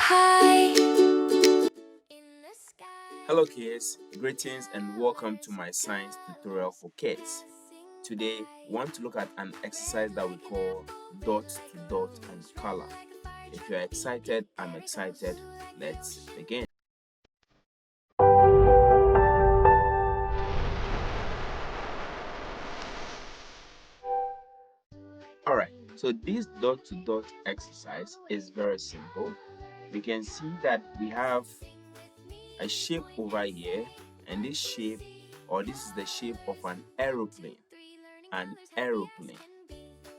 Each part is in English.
high in the sky. Hello kids, greetings and welcome to my science tutorial for kids. Today, we want to look at an exercise that we call dot to dot and color. If you're excited, I'm excited. Let's begin. Alright, so this dot to dot exercise is very simple. We can see that we have a shape over here, and this shape, or this is the shape of an aeroplane.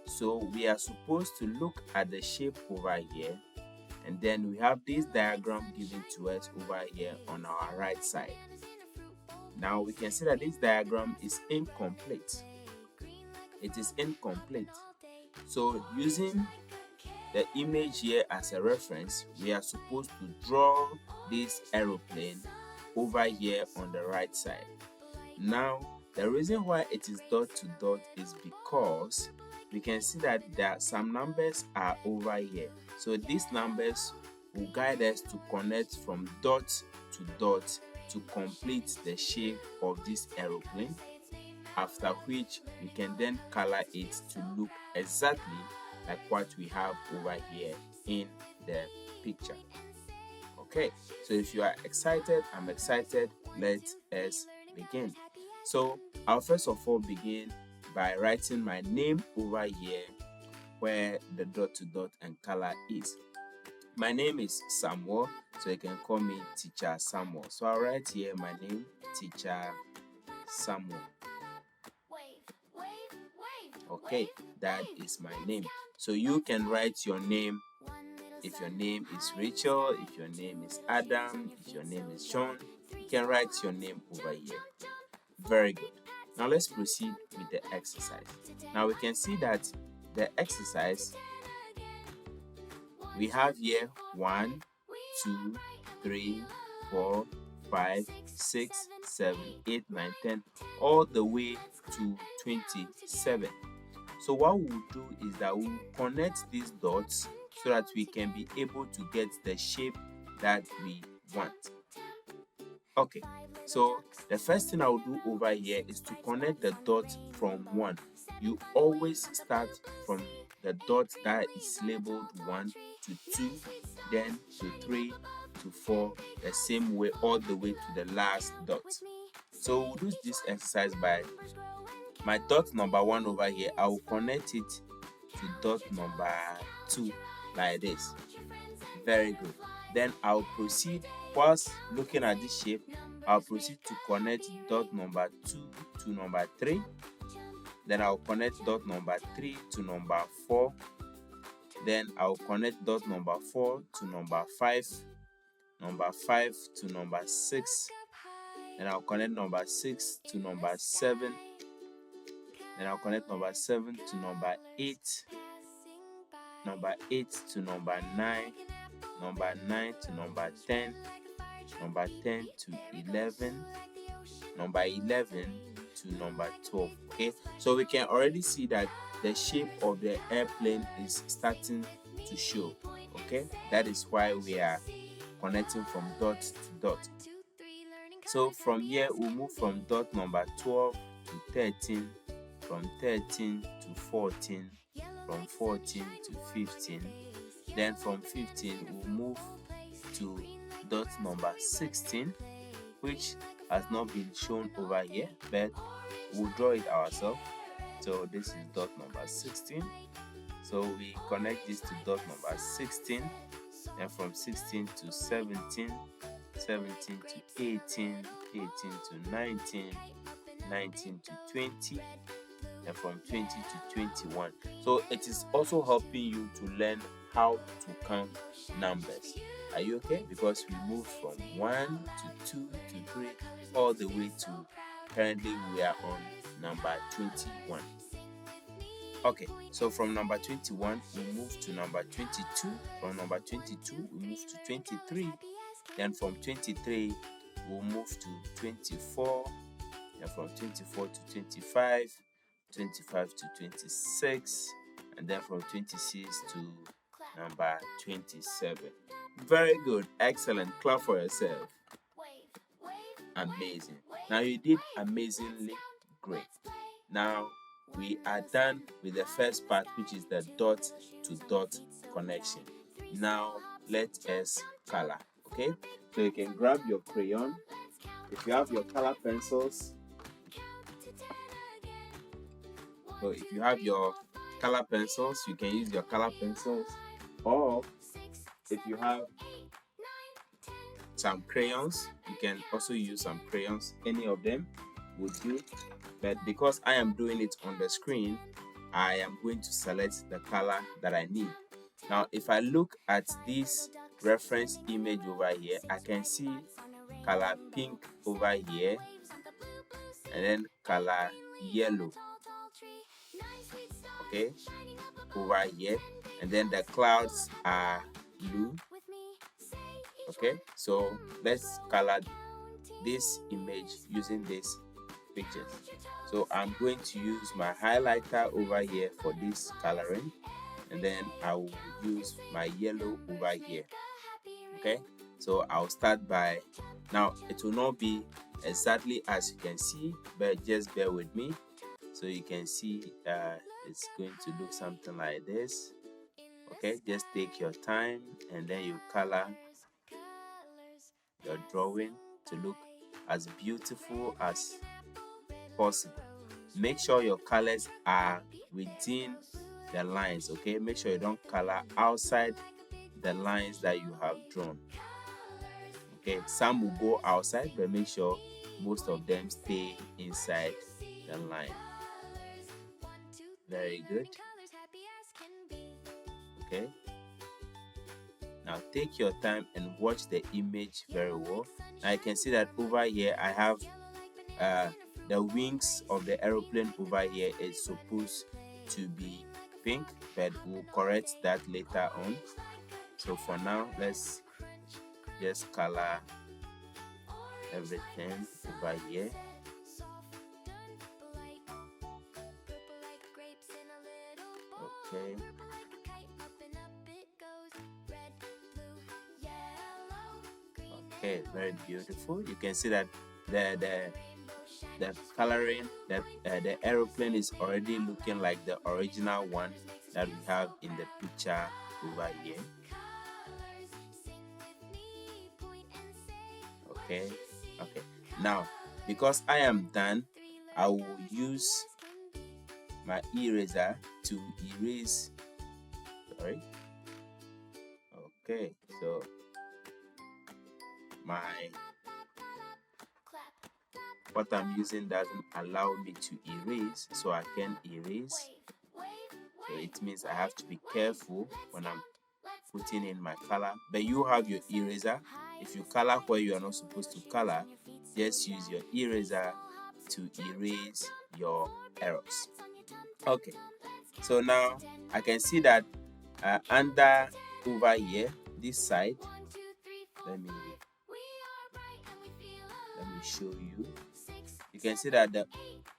So we are supposed to look at the shape over here, and then we have this diagram given to us over here on our right side. Now we can see that this diagram is incomplete. It is incomplete. So using the image here as a reference, we are supposed to draw this aeroplane over here on the right side. Now, the reason why it is dot to dot is because we can see that some numbers are over here. So these numbers will guide us to connect from dot to dot to complete the shape of this aeroplane, after which we can then color it to look exactly like what we have over here in the picture. Okay, so if you are excited, I'm excited. Let us begin. So I'll first of all begin by writing my name over here where the dot to dot and color is. My name is Samuel, so you can call me Teacher Samuel. So I'll write here my name, Teacher Samuel. Okay, that is my name. So you can write your name. If your name is Rachel, if your name is Adam, if your name is John, you can write your name over here. Very good. Now let's proceed with the exercise. Now we can see that the exercise, we have here 1, 2, 3, 4, 5, 6, 7, 8, 9, 10, all the way to 27. So what we will do is that we will connect these dots so that we can be able to get the shape that we want. Okay, so the first thing I will do over here is to connect the dot from 1. You always start from the dot that is labeled 1 to 2, then to 3 to 4, the same way all the way to the last dot. So we'll do this exercise by my dot number 1 over here. I will connect it to dot number 2 like this. Very good. Then I'll proceed, whilst looking at this shape, I'll proceed to connect dot number 2 to number 3. Then I'll connect dot number 3 to number 4. Then I'll connect dot number 4 to number 5, number 5 to number 6. Then I'll connect number 6 to number 7. Then I'll connect number 7 to number 8, number 8 to number 9, number 9 to number 10, number 10 to 11, number 11 to number 12. Okay, so we can already see that the shape of the airplane is starting to show. Okay, that is why we are connecting from dot to dot. So from here we'll move from dot number 12 to 13, from 13 to 14, from 14 to 15. Then from 15 we'll move to dot number 16, which has not been shown over here, but we'll draw it ourselves. So this is dot number 16. So we connect this to dot number 16, and from 16 to 17, 17 to 18, 18 to 19, 19 to 20, and from 20 to 21. So it is also helping you to learn how to count numbers. Are you okay? Because we moved from 1 to 2 to 3 all the way to currently we are on number 21. Okay, so from number 21 we move to number 22. From number 22 we move to 23. Then from 23 we'll move to 24. And from 24 to 25, 25 to 26, and then from 26 to number 27. Very good, excellent. Clap for yourself. Amazing. Now you did amazingly great. Now we are done with the first part, which is the dot to dot connection. Now let us color. Okay, so you can grab your crayon. If you have your color pencils, so if you have your color pencils, you can use your color pencils, or if you have some crayons, you can also use some crayons. Any of them would do, but because I am doing it on the screen, I am going to select the color that I need. Now if I look at this reference image over here, I can see color pink over here and then color yellow, okay, over here, and then the clouds are blue. Okay, so let's color this image using these pictures. So I'm going to use my highlighter over here for this coloring, and then I will use my yellow over here. Okay, so I'll start by, now it will not be exactly as you can see, but just bear with me. So you can see it's going to look something like this. Okay, just take your time and then you color your drawing to look as beautiful as possible. Make sure your colors are within the lines. Okay, make sure you don't color outside the lines that you have drawn. Okay, some will go outside, but make sure most of them stay inside the line. Very good. Okay, now take your time and watch the image very well. Now you can see that over here I have the wings of the aeroplane over here is supposed to be pink, but we'll correct that later on. So for now, let's just color everything over here. Okay. Okay, very beautiful. You can see that the coloring, that the aeroplane is already looking like the original one that we have in the picture over here. Okay, okay. Now because I am done, I will use my eraser to erase. Sorry. Okay, so what I'm using doesn't allow me to erase, so I can erase. So it means I have to be careful when I'm putting in my color. But you have your eraser. If you color where you are not supposed to color, just use your eraser to erase your errors. Okay, so now I can see that under over here, this side, let me show you. You can see that the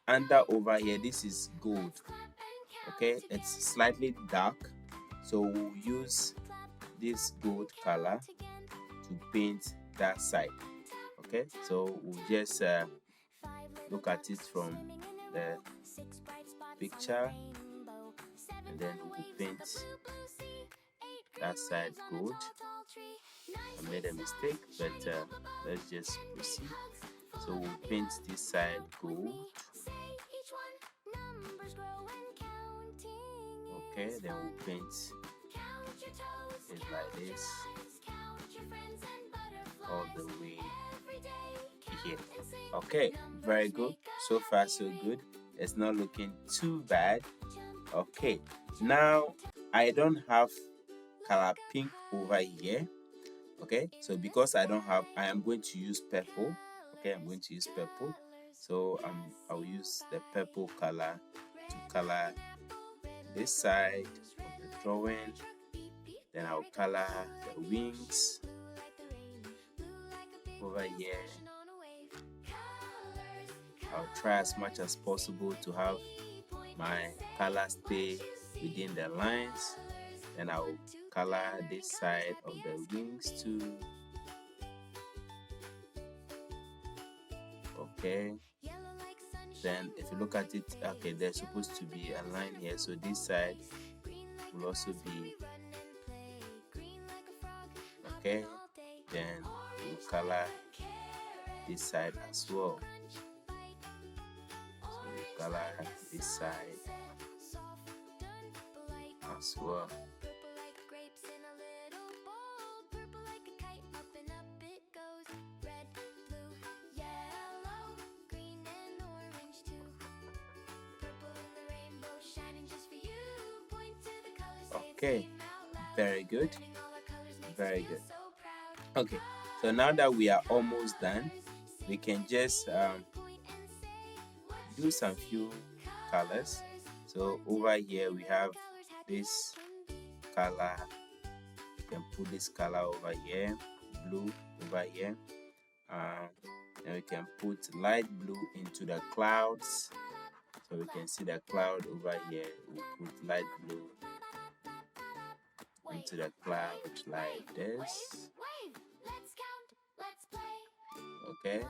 under over here, this is gold. Okay, it's slightly dark, so we'll use this gold color to paint that side. Okay, so we'll just look at it from the picture, and then we'll paint that side gold. I made a mistake, but let's just proceed. So we'll paint this side gold. Okay, then we'll paint it like this all the way here. Okay, very good. So far so good. It's not looking too bad. Okay, now I don't have color pink over here. Okay, so because I don't have, I am going to use purple. Okay, I'm going to use purple. So I'll use the purple color to color this side of the drawing. Then I'll color the wings over here. I'll try as much as possible to have my color stay within the lines. Then I'll color this side of the wings too. Okay, then if you look at it, okay, there's supposed to be a line here, so this side will also be okay. Then we'll color this side as well. So we color this side as well. Okay, very good, very good. Okay, so now that we are almost done, we can just do some few colors. So over here we have this color. You can put this color over here, blue over here. And we can put light blue into the clouds, so we can see the cloud over here. We'll put light blue into the cloud like this. Okay,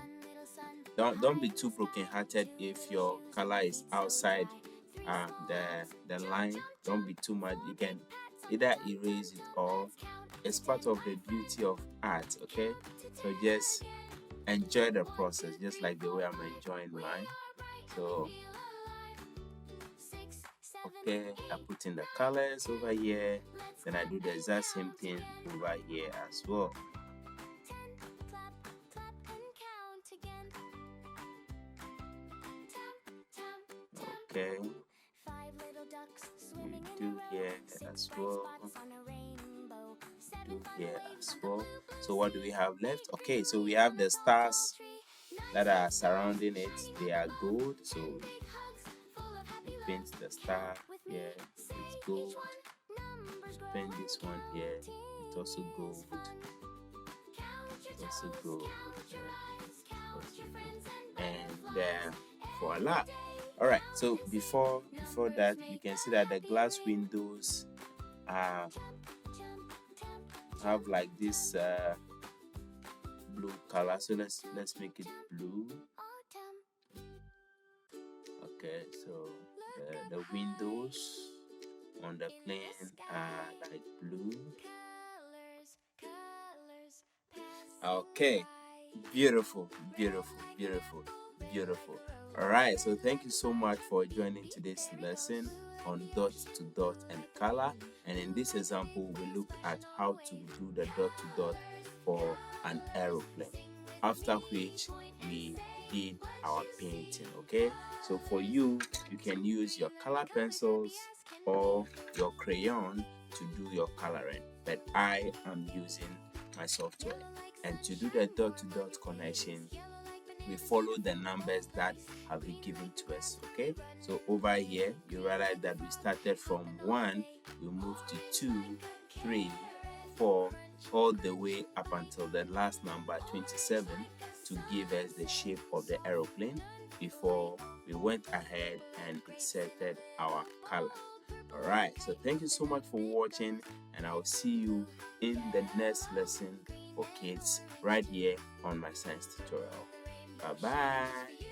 don't be too broken-hearted if your color is outside the line. Don't be too much. You can either erase it, or it's part of the beauty of art. Okay, so just enjoy the process, just like the way I'm enjoying mine. So okay, I put in the colors over here, then I do the exact same thing over here as well. Okay, we do here as well, do here as well. So what do we have left? Okay, so we have the stars that are surrounding it. They are gold, so we paint the star here, it's gold. Paint this one here, it's also gold. It's also gold. And voila. Alright, so before that, you can see that the glass windows have like this blue color. So let's make it blue. Okay, so the windows on the plane are like blue. Okay, beautiful, beautiful, beautiful, beautiful. All right, so thank you so much for joining today's lesson on dot to dot and color. And in this example, we looked at how to do the dot to dot for an aeroplane, after which we did our painting. Okay, so for you can use your color pencils or your crayon to do your coloring, but I am using my software. And to do the dot to dot connection, we follow the numbers that have been given to us. Okay, so over here you realize that we started from 1, we moved to 2, 3, 4, all the way up until the last number 27 to give us the shape of the aeroplane before we went ahead and inserted our color. Alright, so thank you so much for watching, and I will see you in the next lesson for kids right here on my science tutorial. Bye bye.